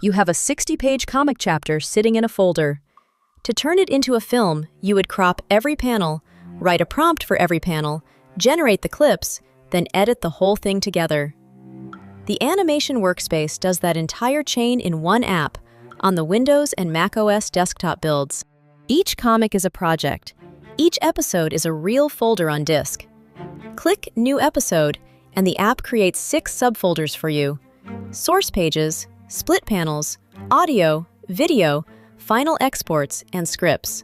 You have a 60-page comic chapter sitting in a folder. To turn it into a film, you would crop every panel, write a prompt for every panel, generate the clips, then edit the whole thing together. The animation workspace does that entire chain in one app on the Windows and macOS desktop builds. Each comic is a project. Each episode is a real folder on disk. Click New Episode, and the app creates 6 subfolders for you: source pages, split panels, audio, video, final exports, and scripts.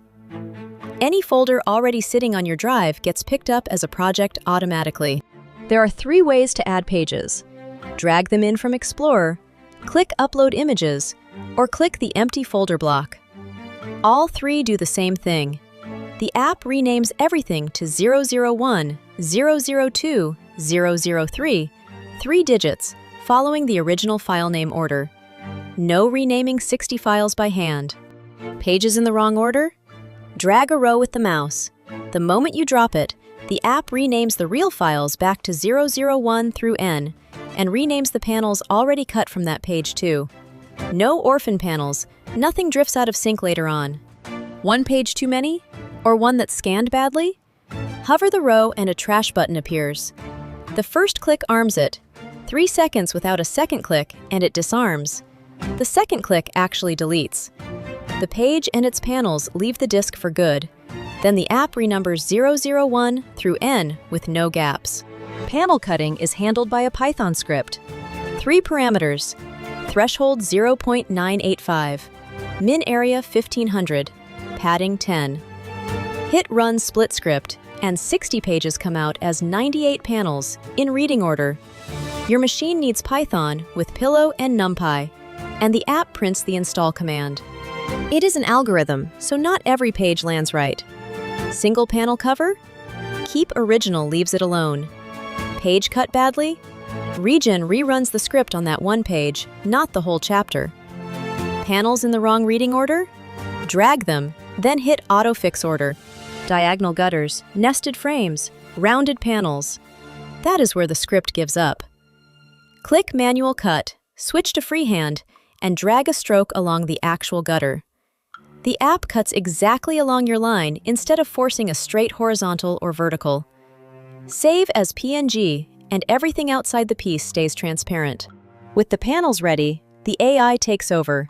Any folder already sitting on your drive gets picked up as a project automatically. There are 3 ways to add pages. Drag them in from Explorer, click Upload Images, or click the empty folder block. All 3 do the same thing. The app renames everything to 001, 002, 003, 3 digits, following the original file name order. No renaming 60 files by hand. Pages in the wrong order? Drag a row with the mouse. The moment you drop it, the app renames the real files back to 001 through N and renames the panels already cut from that page too. No orphan panels, nothing drifts out of sync later on. One page too many? Or one that's scanned badly? Hover the row and a trash button appears. The first click arms it. 3 seconds without a second click and it disarms. The second click actually deletes. The page and its panels leave the disk for good. Then the app renumbers 001 through N with no gaps. Panel cutting is handled by a Python script. 3 parameters: threshold 0.985, min area 1500, padding 10. Hit Run Split Script, and 60 pages come out as 98 panels, in reading order. Your machine needs Python with Pillow and NumPy, and the app prints the install command. It is an algorithm, so not every page lands right. Single panel cover? Keep Original leaves it alone. Page cut badly? Regen reruns the script on that one page, not the whole chapter. Panels in the wrong reading order? Drag them, then hit Auto Fix Order. Diagonal gutters, nested frames, rounded panels. That is where the script gives up. Click Manual Cut, switch to freehand, and drag a stroke along the actual gutter. The app cuts exactly along your line instead of forcing a straight horizontal or vertical. Save as PNG, and everything outside the piece stays transparent. With the panels ready, the AI takes over.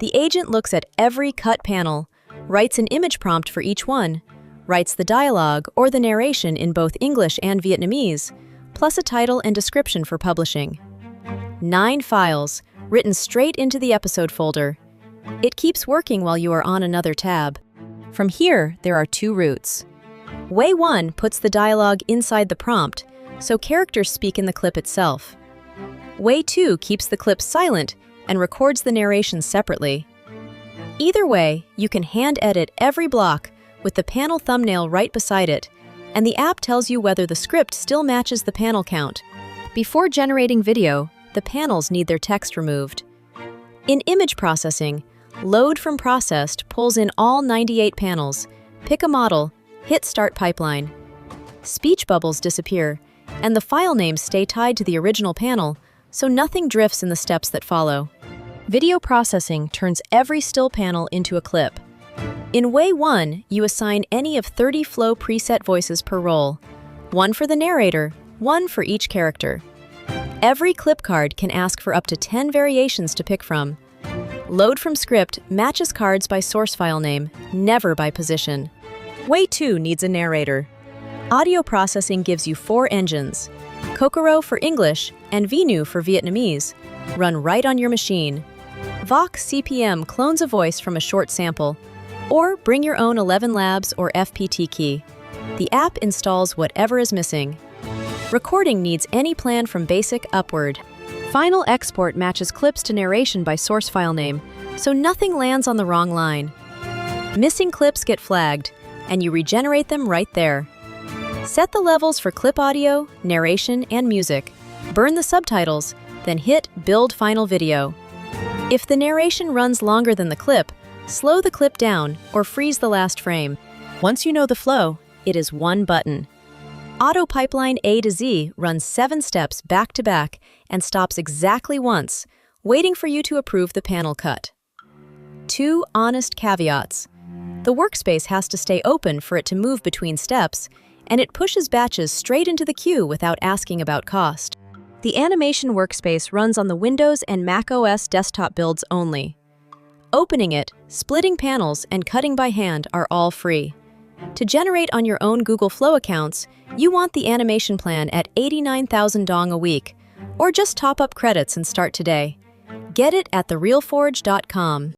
The agent looks at every cut panel, writes an image prompt for each one, writes the dialogue or the narration in both English and Vietnamese, plus a title and description for publishing. 9 files, written straight into the episode folder. It keeps working while you are on another tab. From here, there are 2 routes. Way 1 puts the dialogue inside the prompt, so characters speak in the clip itself. Way 2 keeps the clip silent and records the narration separately. Either way, you can hand edit every block with the panel thumbnail right beside it, and the app tells you whether the script still matches the panel count. Before generating video, the panels need their text removed. In image processing, Load from Processed pulls in all 98 panels, pick a model, hit Start Pipeline. Speech bubbles disappear, and the file names stay tied to the original panel, so nothing drifts in the steps that follow. Video processing turns every still panel into a clip. In Way 1, you assign any of 30 flow preset voices per role, 1 for the narrator, 1 for each character. Every clip card can ask for up to 10 variations to pick from. Load from Script matches cards by source file name, never by position. Way 2 needs a narrator. Audio processing gives you 4 engines: Kokoro for English and Vinu for Vietnamese, run right on your machine. Vox CPM clones a voice from a short sample, or bring your own 11 Labs or FPT key. The app installs whatever is missing. Recording needs any plan from basic upward. Final export matches clips to narration by source file name, so nothing lands on the wrong line. Missing clips get flagged, and you regenerate them right there. Set the levels for clip audio, narration, and music. Burn the subtitles, then hit Build Final Video. If the narration runs longer than the clip, slow the clip down or freeze the last frame. Once you know the flow, it is one button. Auto Pipeline A to Z runs 7 steps back to back and stops exactly once, waiting for you to approve the panel cut. 2 honest caveats. The workspace has to stay open for it to move between steps, and it pushes batches straight into the queue without asking about cost. The animation workspace runs on the Windows and macOS desktop builds only. Opening it, splitting panels, and cutting by hand are all free. To generate on your own Google Flow accounts, you want the animation plan at 89,000 dong a week, or just top up credits and start today. Get it at therealforge.com.